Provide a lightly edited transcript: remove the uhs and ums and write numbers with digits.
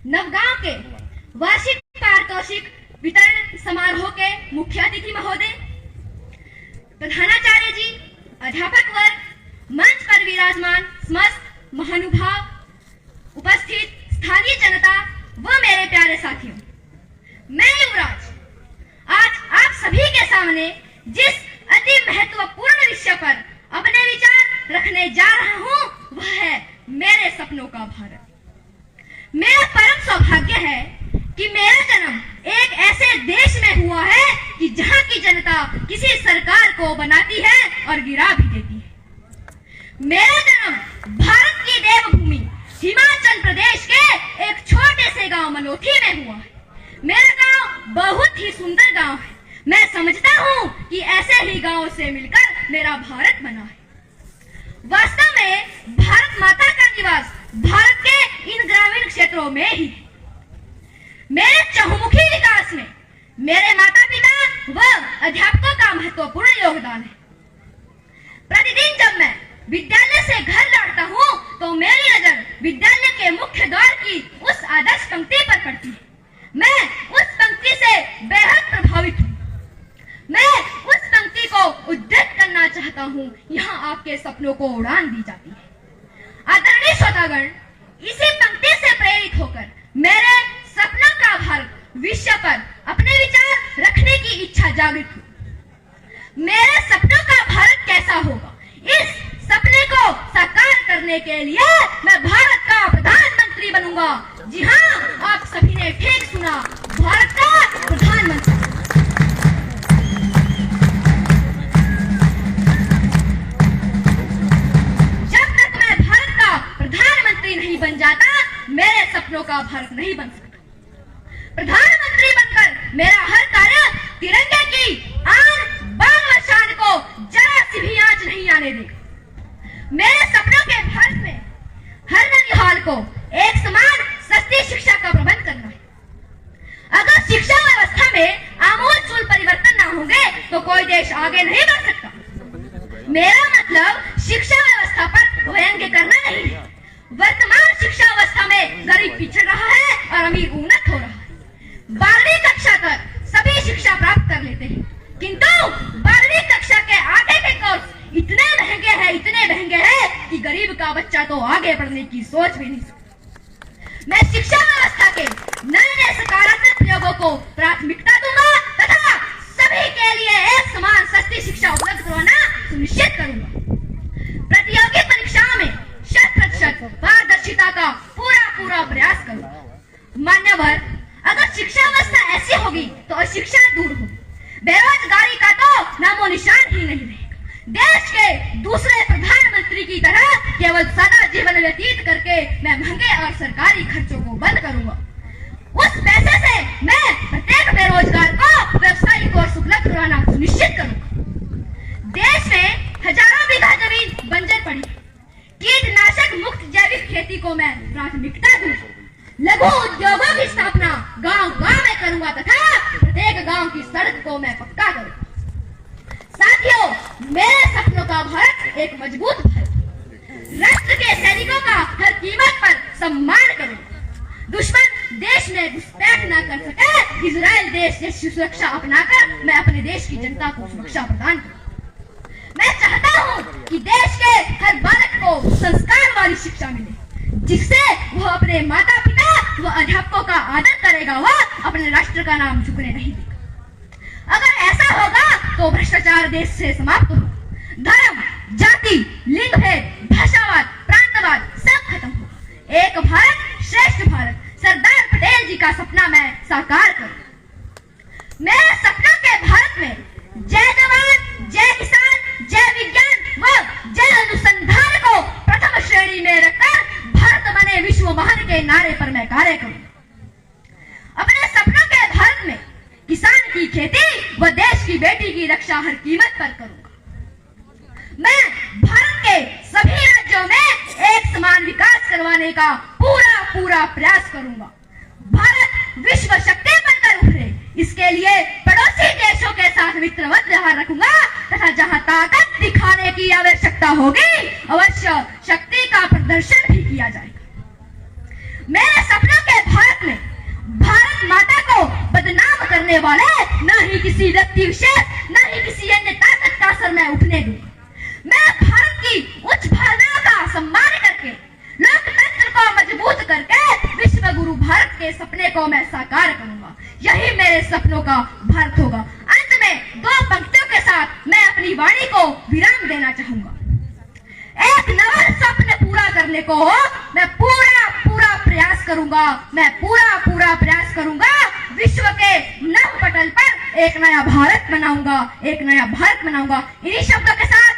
नवगांव के वार्षिक पारितोषिक वितरण समारोह के मुख्य अतिथि महोदय, प्रधानाचार्य जी, अध्यापक वर्ग, मंच पर विराजमान समस्त महानुभाव, उपस्थित स्थानीय जनता व मेरे प्यारे साथियों, मैं युवराज आज आप सभी के सामने जिस अति महत्वपूर्ण विषय पर अपने विचार रखने जा रहा हूं वह है मेरे सपनों का भारत। मेरा परम सौभाग्य है कि मेरा जन्म एक ऐसे देश में हुआ है कि जहां की जनता किसी सरकार को बनाती है और गिरा भी देती है। मेरा जन्म भारत की देवभूमि हिमाचल प्रदेश के एक छोटे से गांव मनोथी में हुआ है। मेरा गांव बहुत ही सुंदर गांव है। मैं समझता हूं कि ऐसे ही गांव से मिलकर मेरा भारत बना है। वास्तव में भारत माता का निवास भारत के इन ग्रामीण क्षेत्रों में ही है। मेरे चहुमुखी विकास में मेरे माता पिता व अध्यापकों का महत्वपूर्ण योगदान है। प्रतिदिन जब मैं विद्यालय से घर लौटता हूँ तो मेरी नजर विद्यालय के मुख्य द्वार की उस आदर्श पंक्ति पर पड़ती है। मैं उस पंक्ति से बेहद प्रभावित हूँ। मैं उस पंक्ति को उद्धृत करना चाहता हूँ। यहाँ आपके सपनों को उड़ान दी जाती है। आदरणीय श्रोतागण, इसी पंक्ति से प्रेरित होकर मेरे सपनों का भारत विषय पर अपने विचार रखने की इच्छा जागृत हुई। मेरे सपनों का भारत कैसा होगा, इस सपने को साकार करने के लिए मैं भारत का प्रधानमंत्री बनूंगा। जी हाँ, आप सभी ने ठीक सुना, भारत का प्रधानमंत्री। जब तक मैं भारत का प्रधानमंत्री नहीं बन जाता, मेरे सपनों का भारत नहीं बन सकता। प्रधानमंत्री बनकर मेरा हर कार्य तिरंगे की आन बान व शान को जरा सी भी आंच नहीं आने देगा। मेरे सपनों के भारत में हर ननिहाल को एक समान सस्ती शिक्षा का प्रबंध करना है। अगर शिक्षा व्यवस्था में आमूल परिवर्तन ना होंगे तो कोई देश आगे नहीं बढ़ सकता। मेरा मतलब शिक्षा व्यवस्था पर व्यंग्य करना नहीं है। वर्तमान शिक्षा व्यवस्था में गरीब पिछड़ रहा है और अमीर उन्नत हो रहा है। 12वीं कक्षा तक सभी शिक्षा प्राप्त कर लेते हैं, किंतु 12वीं कक्षा के आगे के कोर्स इतने महंगे हैं कि गरीब का बच्चा तो आगे बढ़ने की सोच भी नहीं सकता। मैं शिक्षा व्यवस्था के नए सकारात्मक प्रयोगों को प्राथमिकता दूंगा तथा सभी के लिए एक समान सस्ती शिक्षा उपलब्ध करवाना सुनिश्चित करूंगा। प्रतियोगी परीक्षाओं में 100% पारदर्शिता का पूरा प्रयास करूंगा। मान्यवर, अगर शिक्षा व्यवस्था ऐसी होगी तो अशिक्षा दूर होगी, बेरोजगारी का तो नामो निशान ही नहीं रहेगा। देश के दूसरे प्रधानमंत्री की तरह केवल सादा जीवन व्यतीत करके मैं महंगे और सरकारी खर्चों को बंद करूंगा। उस पैसे से मैं प्रत्येक बेरोजगार को व्यावसायिक कोर्स उपलब्ध करवाना सुनिश्चित करूंगा। देश में हजारों बीघा जमीन बंजर पड़ी है। कीटनाशक मुक्त जैविक खेती को मैं प्राथमिकता दूंगा। लघु उद्योगों की स्थापना गांव-गांव में करूंगा तथा प्रत्येक गांव की सड़क को मैं पक्का करूंगा। साथियों, मेरे सपनों का भारत एक मजबूत भारत, राष्ट्र के सैनिकों का हर कीमत पर सम्मान करूंगा। दुश्मन देश में घुसपैठ न कर सके, इजराइल देश जैसी सुरक्षा अपनाकर मैं अपने देश की जनता को सुरक्षा प्रदान करूंगा। मैं चाहता हूं कि देश के हर बालक को संस्कार वाली शिक्षा मिले, जिससे वह अपने माता पिता व अध्यापकों का आदर करेगा व अपने राष्ट्र का नाम झुकने नहीं देगा। अगर ऐसा होगा तो भ्रष्टाचार देश से समाप्त होगा। धर्म, जाति, लिंग भेद, भाषावाद, प्रांतवाद सब खत्म होगा। एक भारत श्रेष्ठ भारत, सरदार पटेल जी का सपना मैं साकार करूंगा। मेरे सपनों के भारत में जय जवान, जय किसान, जय विज्ञान व जय अनुसंधान को प्रथम श्रेणी में रखकर भारत बने विश्व महान के नारे पर मैं कार्य करूंगा। अपने सपनों के भारत में किसान की खेती व देश की बेटी की रक्षा हर कीमत पर करूंगा। मैं भारत के सभी राज्यों में एक समान विकास करवाने का पूरा प्रयास करूंगा। भारत विश्व शक्ति बनकर उभरे, इसके लिए पड़ोसी देशों के साथ मित्रवत व्यवहार रखूंगा तथा जहां ताकत दिखाने की आवश्यकता होगी अवश्य शक्ति का प्रदर्शन भी किया जाएगा। मेरे सपनों के भारत होने वाले न ही किसी व्यक्ति विशेष, न ही किसी अन्य ताकत का असर मैं उठने दूंगा। मैं भारत की उच्च भावनाओं का सम्मान करके, लोकतंत्र को मजबूत करके विश्व गुरु भारत के सपने को मैं साकार करूंगा। यही मेरे सपनों का भारत होगा। अंत में 2 पंक्तियों के साथ मैं अपनी वाणी को विराम देना चाहूंगा। एक नवा स्वप्न पूरा करने को मैं पूरा प्रयास करूंगा। मैं पूरा प्रयास करूंगा। विश्व के नव पटल पर एक नया भारत बनाऊंगा, एक नया भारत बनाऊंगा। इन्हीं शब्दों के साथ